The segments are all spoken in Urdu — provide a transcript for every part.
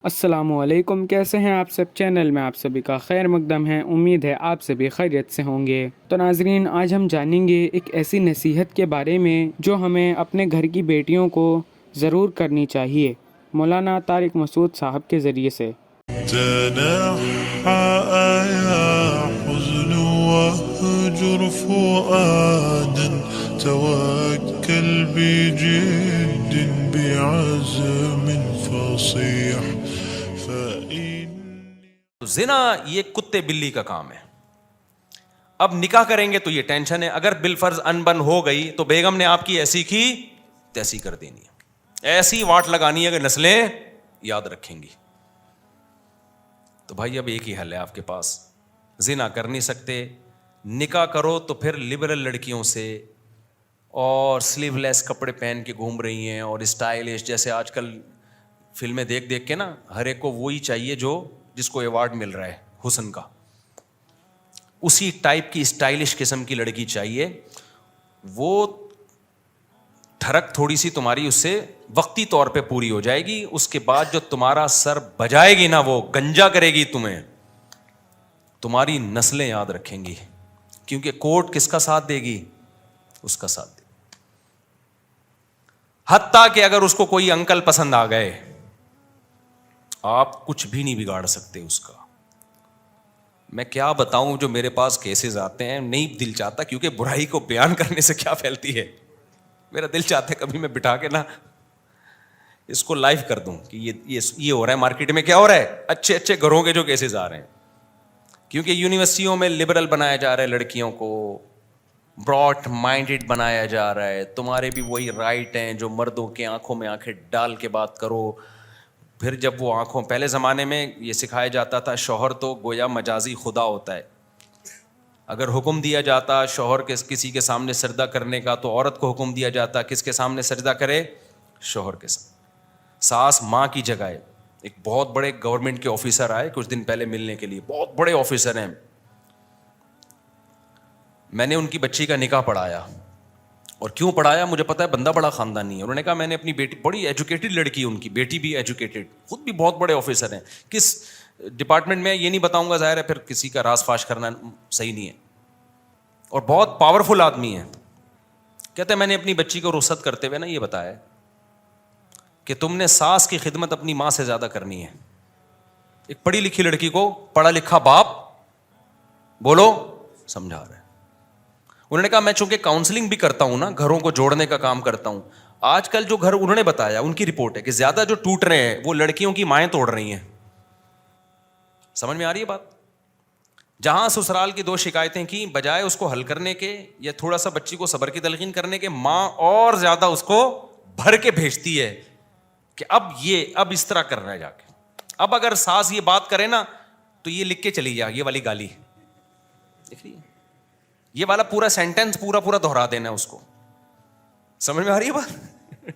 السلام علیکم، کیسے ہیں آپ سب؟ چینل میں آپ سبھی کا خیر مقدم ہے۔ امید ہے آپ سبھی خیریت سے ہوں گے۔ تو ناظرین، آج ہم جانیں گے ایک ایسی نصیحت کے بارے میں جو ہمیں اپنے گھر کی بیٹیوں کو ضرور کرنی چاہیے، مولانا طارق مسعود صاحب کے ذریعے سے۔ تنحى يا حزن واهجر فؤادا توكل بجد بعزم فصيح زنا یہ کتے بلی کا کام ہے۔ اب نکاح کریں گے تو یہ ٹینشن ہے، اگر بالفرض انبن ہو گئی تو بیگم نے آپ کی ایسی کی تیسی کر دینی ہے، ایسی واٹ لگانی ہے کہ نسلیں یاد رکھیں گی۔ تو بھائی اب ایک ہی حل ہے آپ کے پاس، زنا کر نہیں سکتے، نکاح کرو تو پھر لبرل لڑکیوں سے اور سلیو لیس کپڑے پہن کے گھوم رہی ہیں اور اسٹائلش، جیسے آج کل فلمیں دیکھ دیکھ کے نا ہر ایک کو وہی چاہیے جو جس کو ایوارڈ مل رہا ہے حسن کا، اسی ٹائپ کی اسٹائلش قسم کی لڑکی چاہیے۔ وہ ٹھڑک تھوڑی سی تمہاری اس سے وقتی طور پہ پوری ہو جائے گی، اس کے بعد جو تمہارا سر بجائے گی نا، وہ گنجا کرے گی تمہیں، تمہاری نسلیں یاد رکھیں گی، کیونکہ کورٹ کس کا ساتھ دے گی؟ اس کا ساتھ دے گی۔ حتیٰ کہ اگر اس کو کوئی انکل پسند آ گئے، آپ کچھ بھی نہیں بگاڑ سکتے اس کا۔ میں کیا بتاؤں، جو میرے پاس کیسز آتے ہیں، نہیں دل چاہتا، کیونکہ برائی کو بیان کرنے سے کیا پھیلتی ہے، میرا دل چاہتا ہے کبھی میں بٹھا کے نا اس کو لائیو کر دوں کہ یہ ہو رہا ہے مارکیٹ میں، کیا ہو رہا ہے، اچھے اچھے گھروں کے جو کیسز آ رہے ہیں، کیونکہ یونیورسٹیوں میں لبرل بنایا جا رہا ہے لڑکیوں کو، براڈ مائنڈڈ بنایا جا رہا ہے، تمہارے بھی وہی رائٹ ہیں جو مردوں کے آنکھوں میں آنکھیں ڈال کے بات کرو۔ پھر جب وہ آنکھوں، پہلے زمانے میں یہ سکھایا جاتا تھا شوہر تو گویا مجازی خدا ہوتا ہے، اگر حکم دیا جاتا شوہر کے کسی کے سامنے سجدہ کرنے کا تو عورت کو حکم دیا جاتا کس کے سامنے سجدہ کرے؟ شوہر کے سامنے۔ ساس ماں کی جگہ ہے۔ ایک بہت بڑے گورنمنٹ کے آفیسر آئے کچھ دن پہلے ملنے کے لیے، بہت بڑے آفیسر ہیں، میں نے ان کی بچی کا نکاح پڑھایا، اور کیوں پڑھایا مجھے پتا ہے، بندہ بڑا خاندانی ہے۔ انہوں نے کہا میں نے اپنی بیٹی، بڑی ایجوکیٹڈ لڑکی، ان کی بیٹی بھی ایجوکیٹڈ، خود بھی بہت بڑے آفیسر ہیں، کس ڈپارٹمنٹ میں یہ نہیں بتاؤں گا، ظاہر ہے پھر کسی کا راز فاش کرنا صحیح نہیں ہے، اور بہت پاورفل آدمی ہے۔ کہتے ہیں میں نے اپنی بچی کو رخصت کرتے ہوئے نا یہ بتایا کہ تم نے ساس کی خدمت اپنی ماں سے زیادہ کرنی ہے۔ ایک پڑھی لکھی لڑکی کو پڑھا لکھا باپ بولو سمجھا رہا ہے۔ انہوں نے کہا میں چونکہ کاؤنسلنگ بھی کرتا ہوں نا، گھروں کو جوڑنے کا کام کرتا ہوں، آج کل جو گھر انہوں نے بتایا، ان کی رپورٹ ہے کہ زیادہ جو ٹوٹ رہے ہیں وہ لڑکیوں کی مائیں توڑ رہی ہیں۔ سمجھ میں آ رہی ہے بات؟ جہاں سسرال کی دو شکایتیں کی، بجائے اس کو حل کرنے کے یا تھوڑا سا بچی کو صبر کی تلقین کرنے کے، ماں اور زیادہ اس کو بھر کے بھیجتی ہے کہ اب اس طرح کر رہا ہے جا کے۔ اب اگر ساس یہ بات کرے نا تو یہ لکھ کے چلی جا، یہ والی گالی دیکھ رہی ہے، یہ والا پورا سینٹینس پورا دہرا دینا اس کو۔ سمجھ میں آ رہی ہے بات؟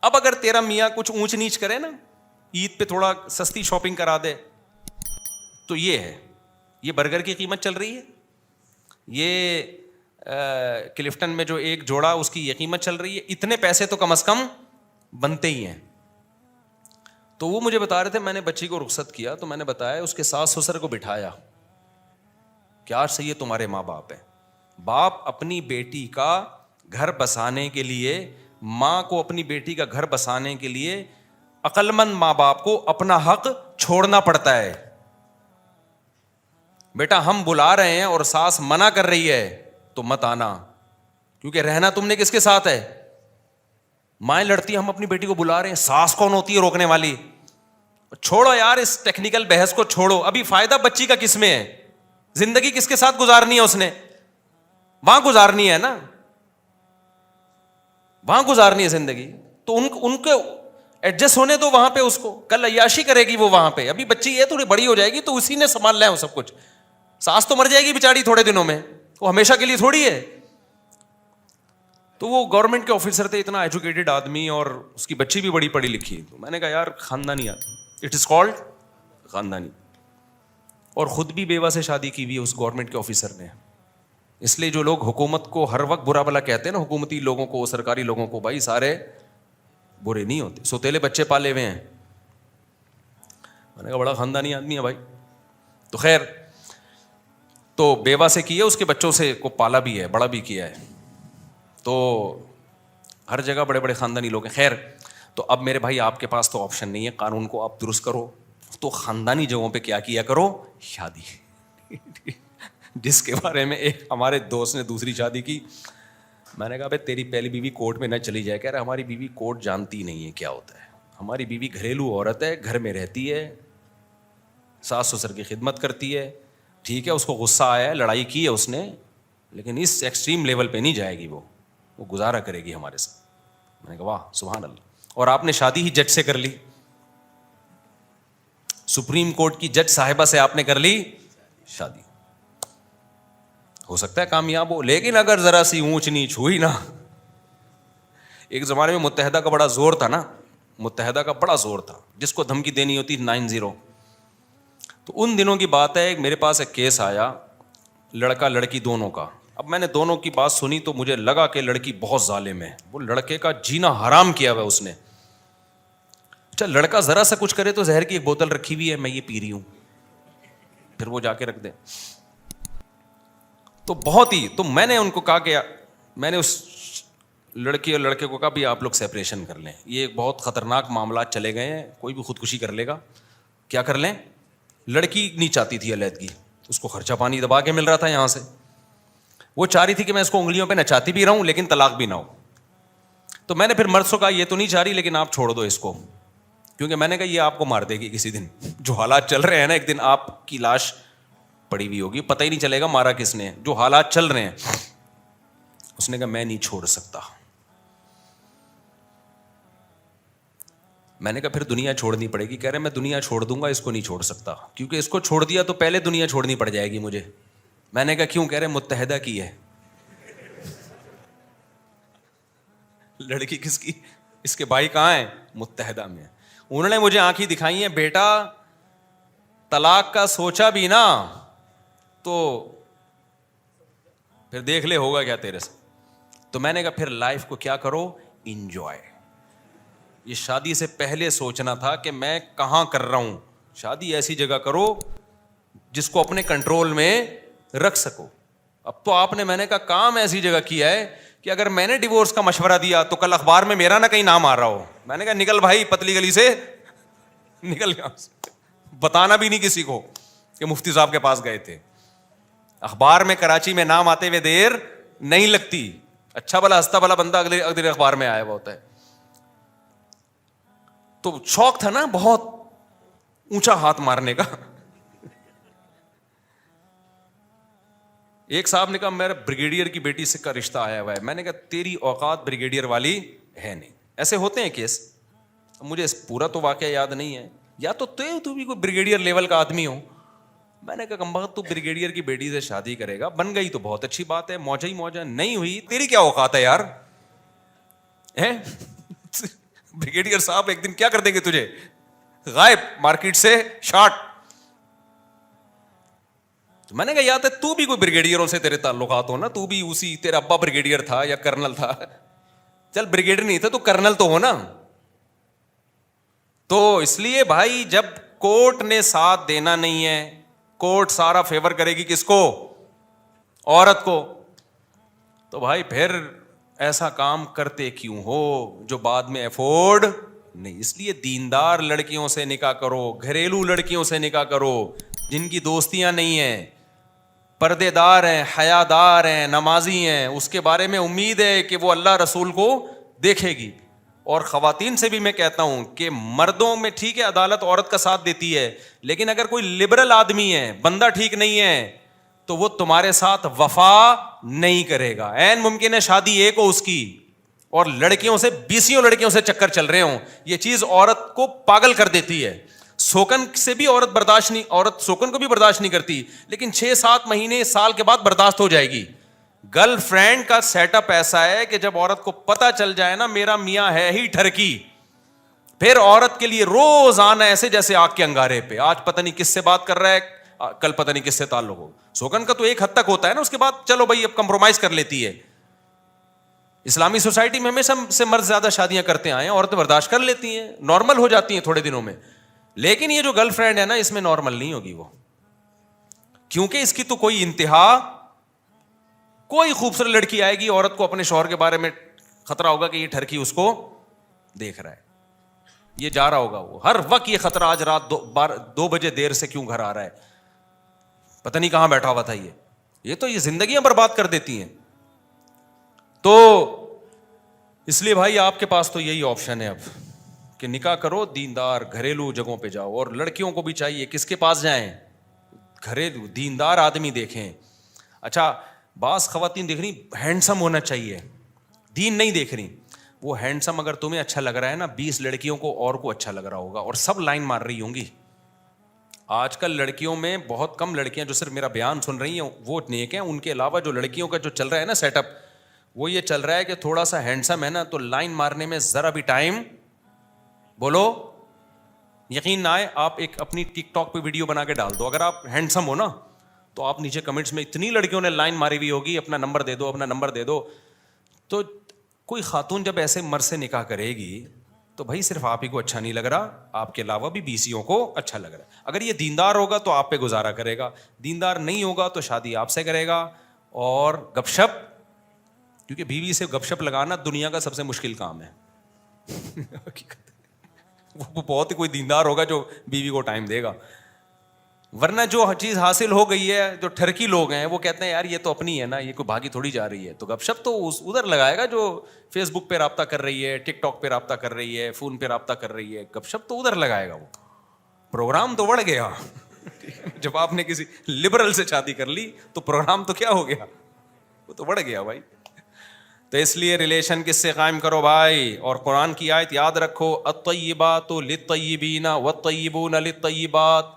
اب اگر تیرا میاں کچھ اونچ نیچ کرے نا، عید پہ تھوڑا سستی شاپنگ کرا دے، تو یہ ہے، یہ برگر کی قیمت چل رہی ہے، یہ کلفٹن میں جو ایک جوڑا اس کی یہ قیمت چل رہی ہے، اتنے پیسے تو کم از کم بنتے ہی ہیں۔ تو وہ مجھے بتا رہے تھے، میں نے بچی کو رخصت کیا تو میں نے بتایا، اس کے ساس سسر کو بٹھایا، کیا صحیح ہے تمہارے ماں باپ ہیں، باپ اپنی بیٹی کا گھر بسانے کے لیے، ماں کو اپنی بیٹی کا گھر بسانے کے لیے، عقل مند ماں باپ کو اپنا حق چھوڑنا پڑتا ہے۔ بیٹا ہم بلا رہے ہیں اور ساس منع کر رہی ہے تو مت آنا، کیونکہ رہنا تم نے کس کے ساتھ ہے؟ مائیں لڑتی ہیں، ہم اپنی بیٹی کو بلا رہے ہیں، ساس کون ہوتی ہے روکنے والی؟ چھوڑو یار اس ٹیکنیکل بحث کو، چھوڑو، ابھی فائدہ بچی کا کس میں ہے؟ زندگی کس کے ساتھ گزارنی ہے اس نے؟ وہاں گزارنی ہے نا، وہاں گزارنی ہے زندگی، تو ان کو ایڈجسٹ ہونے دو وہاں پہ، اس کو کل عیاشی کرے گی وہ وہاں پہ، ابھی بچی یہ تھوڑی بڑی ہو جائے گی تو اسی نے سنبھال لیا وہ سب کچھ، ساس تو مر جائے گی بیچاری تھوڑے دنوں میں، وہ ہمیشہ کے لیے تھوڑی ہے۔ تو وہ گورنمنٹ کے آفیسر تھے، اتنا ایجوکیٹڈ آدمی، اور اس کی بچی بھی بڑی پڑھی لکھی، تو میں نے کہا یار خاندانی آدمی، اٹ از کالڈ خاندانی، اور خود بھی بیوہ سے شادی کی ہوئی اس گورنمنٹ کے آفیسر نے۔ اس لیے جو لوگ حکومت کو ہر وقت برا بلا کہتے ہیں نا، حکومتی لوگوں کو، سرکاری لوگوں کو، بھائی سارے برے نہیں ہوتے، سوتیلے بچے پالے ہوئے ہیں، میں نے کہا بڑا خاندانی آدمی ہے بھائی. تو خیر تو بیوہ سے کی ہے, اس کے بچوں سے کو پالا بھی ہے, بڑا بھی کیا ہے. تو ہر جگہ بڑے بڑے خاندانی لوگ ہیں. خیر تو اب میرے بھائی آپ کے پاس تو آپشن نہیں ہے, قانون کو آپ درست کرو. تو خاندانی جگہوں پہ کیا کرو, شادی. جس کے بارے میں ایک ہمارے دوست نے دوسری شادی کی. میں نے کہا بھائی تیری پہلی بیوی کورٹ میں نہ چلی جائے. کہہ رہا ہماری بیوی کورٹ جانتی نہیں ہے کیا ہوتا ہے. ہماری بیوی گھریلو عورت ہے, گھر میں رہتی ہے, ساس سسر کی خدمت کرتی ہے. ٹھیک ہے اس کو غصہ آیا ہے, لڑائی کی ہے اس نے, لیکن اس ایکسٹریم لیول پہ نہیں جائے گی, وہ گزارا کرے گی ہمارے ساتھ. میں نے کہا واہ سبحان اللہ. اور آپ نے شادی ہی جج سے کر لی, سپریم کورٹ کی جج صاحبہ سے آپ نے کر لی شادی. ہو سکتا ہے کامیاب ہو, لیکن اگر ذرا سی اونچ نیچ ہوئی نا. ایک زمانے میں متحدہ کا بڑا زور تھا نا, متحدہ کا بڑا زور تھا, جس کو دھمکی دینی ہوتی 90. تو ان دنوں کی بات ہے, میرے پاس ایک کیس آیا لڑکا لڑکی دونوں کا. اب میں نے دونوں کی بات سنی تو مجھے لگا کہ لڑکی بہت ظالم ہے, وہ لڑکے کا جینا حرام کیا ہوا اس نے. اچھا لڑکا ذرا سا کچھ کرے تو زہر کی ایک بوتل رکھی ہوئی ہے, میں یہ پی رہی ہوں, پھر وہ جا کے رکھ دے. تو بہت ہی, تو میں نے ان کو کہا کہ میں نے اس لڑکی اور لڑکے کو کہا بھی آپ لوگ سیپریشن کر لیں, یہ بہت خطرناک معاملات چلے گئے ہیں, کوئی بھی خودکشی کر لے گا. کیا کر لیں؟ لڑکی نہیں چاہتی تھی علیحدگی, اس کو خرچہ پانی دبا کے مل رہا تھا یہاں سے. وہ چاہ رہی تھی کہ میں اس کو انگلیوں پہ نچاتی بھی رہوں لیکن طلاق بھی نہ ہو. تو میں نے پھر مرد سے کہا یہ تو نہیں چاہ رہی لیکن آپ چھوڑ دو اس کو, کیونکہ میں نے کہا یہ آپ کو مار دے گی کسی دن. جو حالات چل رہے ہیں نا, ایک دن آپ کی لاش پڑی ہوئی ہوگی, پتہ ہی نہیں چلے گا مارا کس نے. جو حالات چل رہے ہیں. اس نے کہا میں نہیں چھوڑ سکتا. میں نے کہا پھر دنیا چھوڑنی پڑے گی. کہہ رہے میں دنیا چھوڑ دوں گا, اس کو نہیں چھوڑ سکتا, کیونکہ اس کو چھوڑ دیا تو پہلے دنیا چھوڑنی پڑ جائے گی مجھے. میں نے کہا کیوں؟ کہہ رہے متحدہ کی ہے. لڑکی کس کی؟ اس کے بھائی کہاں ہیں؟ متحدہ میں. انہوں نے مجھے آنکھیں دکھائی ہیں, بیٹا طلاق کا سوچا بھی نا تو پھر دیکھ لے ہوگا کیا تیرے سے. تو میں نے کہا پھر لائف کو کیا کرو, انجوائے. یہ شادی سے پہلے سوچنا تھا کہ میں کہاں کر رہا ہوں. شادی ایسی جگہ کرو جس کو اپنے کنٹرول میں رکھ سکو. اب تو آپ نے, میں نے کہا کام ایسی جگہ کیا ہے کہ اگر میں نے ڈیورس کا مشورہ دیا تو کل اخبار میں میرا نہ کہیں نام آ رہا ہو. میں نے کہا نکل بھائی پتلی گلی سے نکل گیا, بتانا بھی نہیں کسی کو کہ مفتی صاحب کے پاس گئے تھے. اخبار میں کراچی میں نام آتے ہوئے دیر نہیں لگتی. اچھا بھلا ہنستا بھلا بندہ اگلے اخبار میں آیا ہوا ہوتا ہے. تو شوق تھا نا بہت اونچا ہاتھ مارنے کا. ایک صاحب نے کہا میرا بریگیڈیئر کی بیٹی سے کا رشتہ آیا ہوا ہے. میں نے کہا تیری اوقات بریگیڈیئر والی ہے نہیں. ایسے ہوتے ہیں کیس. مجھے پورا تو واقعہ یاد نہیں ہے, یا تو بھی کوئی بریگیڈیئر لیول کا آدمی ہو. میں نے کہا کمبخت تو بریگیڈیئر کی بیٹی سے شادی کرے گا, بن گئی تو بہت اچھی بات ہے, موجہ ہی موجہ, نہیں ہوئی تیری کیا اوقات ہے یار. بریگیڈیئر صاحب ایک دن کیا کر دیں گے تجھے, غائب, مارکیٹ سے شارٹ. میں نے کہا یا تو بھی کوئی بریگیڈیئروں سے تیرے تعلقات ہو نا, تو بھی اسی, تیرا ابا بریگیڈیئر تھا یا کرنل تھا. چل بریگیڈیئر نہیں تھا تو کرنل تو ہو نا. تو اس لیے بھائی جب کورٹ نے ساتھ دینا نہیں ہے, کورٹ سارا فیور کرے گی کس کو, عورت کو, تو بھائی پھر ایسا کام کرتے کیوں ہو جو بعد میں افورڈ نہیں. اس لیے دیندار لڑکیوں سے نکاح کرو, گھریلو لڑکیوں سے نکاح کرو جن کی دوستیاں نہیں ہیں, پردے دار ہیں, حیا دار ہیں, نمازی ہیں. اس کے بارے میں امید ہے کہ وہ اللہ رسول کو دیکھے گی. اور خواتین سے بھی میں کہتا ہوں کہ مردوں میں ٹھیک ہے عدالت عورت کا ساتھ دیتی ہے, لیکن اگر کوئی لبرل آدمی ہے, بندہ ٹھیک نہیں ہے, تو وہ تمہارے ساتھ وفا نہیں کرے گا. عین ممکن ہے شادی ایک ہو اس کی اور لڑکیوں سے 20 لڑکیوں سے چکر چل رہے ہوں. یہ چیز عورت کو پاگل کر دیتی ہے. سوکن سے بھی عورت سوکن کو بھی برداشت نہیں کرتی, لیکن 6-7 مہینے سال کے بعد برداشت ہو جائے گی. گرل فرینڈ کا سیٹ اپ ایسا ہے کہ جب عورت کو پتا چل جائے نا میرا میاں ہے ہی ٹھرکی, پھر عورت کے لیے روز آنا ایسے جیسے آگ کے انگارے پہ, آج پتہ نہیں کس سے بات کر رہا ہے, کل پتہ نہیں کس سے تعلق ہو. سوکن کا تو ایک حد تک ہوتا ہے نا, اس کے بعد چلو بھائی اب کمپرومائز کر لیتی ہے. اسلامی سوسائٹی میں ہمیشہ سے مرد زیادہ شادیاں کرتے آئے ہیں, عورتیں برداشت کر لیتی ہیں, نارمل ہو جاتی ہیں تھوڑے دنوں میں. لیکن یہ جو گرل فرینڈ ہے نا اس میں نارمل نہیں ہوگی وہ, کیونکہ اس کی تو کوئی انتہا, کوئی خوبصورت لڑکی آئے گی, عورت کو اپنے شوہر کے بارے میں خطرہ ہوگا کہ یہ ٹھرکی اس کو دیکھ رہا ہے, یہ جا رہا ہوگا, وہ ہر وقت یہ خطرہ, آج رات 2 بجے دیر سے کیوں گھر آ رہا ہے, پتہ نہیں کہاں بیٹھا ہوا تھا یہ تو یہ زندگیاں برباد کر دیتی ہیں. تو اس لیے بھائی آپ کے پاس تو یہی آپشن ہے اب کہ نکاح کرو, دیندار گھریلو جگہوں پہ جاؤ, اور لڑکیوں کو بھی چاہیے کس کے پاس جائیں, گھریلو دیندار آدمی دیکھیں. اچھا بعض خواتین دیکھ رہی ہینڈسم ہونا چاہیے, دین نہیں دیکھ رہی, وہ ہینڈسم اگر تمہیں اچھا لگ رہا ہے نا 20 لڑکیوں کو اور کو اچھا لگ رہا ہوگا, اور سب لائن مار رہی ہوں گی. آج کل لڑکیوں میں بہت کم لڑکیاں جو صرف میرا بیان سن رہی ہیں وہ نیک ہیں, ان کے علاوہ جو لڑکیوں کا جو چل رہا ہے نا سیٹ اپ, وہ یہ چل رہا ہے کہ تھوڑا سا ہینڈسم ہے نا تو لائن مارنے میں ذرا بھی ٹائم, بولو یقین نہ آئے, آپ ایک اپنی ٹک ٹاک پہ ویڈیو بنا کے ڈال دو, اگر آپ ہینڈسم ہو نا تو آپ نیچے کمنٹس میں اتنی لڑکیوں نے لائن ماری ہوئی ہوگی, اپنا نمبر دے دو, اپنا نمبر دے دو. تو کوئی خاتون جب ایسے مرد سے نکاح کرے گی تو بھائی صرف آپ ہی کو اچھا نہیں لگ رہا, آپ کے علاوہ بھی بیسیوں کو اچھا لگ رہا ہے. اگر یہ دیندار ہوگا تو آپ پہ گزارا کرے گا, دیندار نہیں ہوگا تو شادی آپ سے کرے گا. اور گپ شپ, کیونکہ بیوی سے گپ شپ لگانا دنیا کا سب سے مشکل کام ہے. وہ بہت ہی کوئی دیندار ہوگا جو بیوی کو ٹائم دے گا, ورنہ جو چیز حاصل ہو گئی ہے, جو ٹھرکی لوگ ہیں وہ کہتے ہیں یار یہ تو اپنی ہے نا, یہ کوئی بھاگی تھوڑی جا رہی ہے. تو گپ شپ تو ادھر لگائے گا جو فیس بک پہ رابطہ کر رہی ہے, ٹک ٹاک پہ رابطہ کر رہی ہے, فون پہ رابطہ کر رہی ہے, گپ شپ تو ادھر لگائے گا. وہ پروگرام تو بڑھ گیا. جب آپ نے کسی لبرل سے شادی کر لی تو پروگرام تو کیا ہو گیا, وہ تو بڑھ گیا بھائی. تو اس لیے ریلیشن کس سے قائم کرو بھائی, اور قرآن کی آیت یاد رکھو, الطیبات للطیبین والطیبون للطیبات.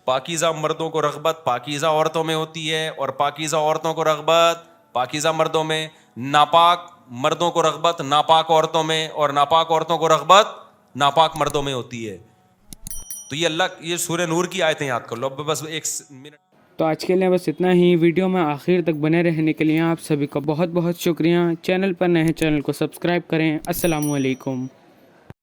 پاکیزہ مردوں کو رغبت پاکیزہ عورتوں میں ہوتی ہے, اور پاکیزہ عورتوں کو رغبت پاکیزہ مردوں میں. ناپاک مردوں کو رغبت ناپاک عورتوں میں, اور ناپاک عورتوں کو رغبت ناپاک مردوں میں ہوتی ہے. تو یہ سورہ نور کی آیتیں یاد کر لو. اب بس 1 منٹ. تو آج کے لیے بس اتنا ہی. ویڈیو میں آخر تک بنے رہنے کے لیے آپ سبھی کا بہت بہت شکریہ. چینل پر نئے ہیں چینل کو سبسکرائب کریں. السلام علیکم.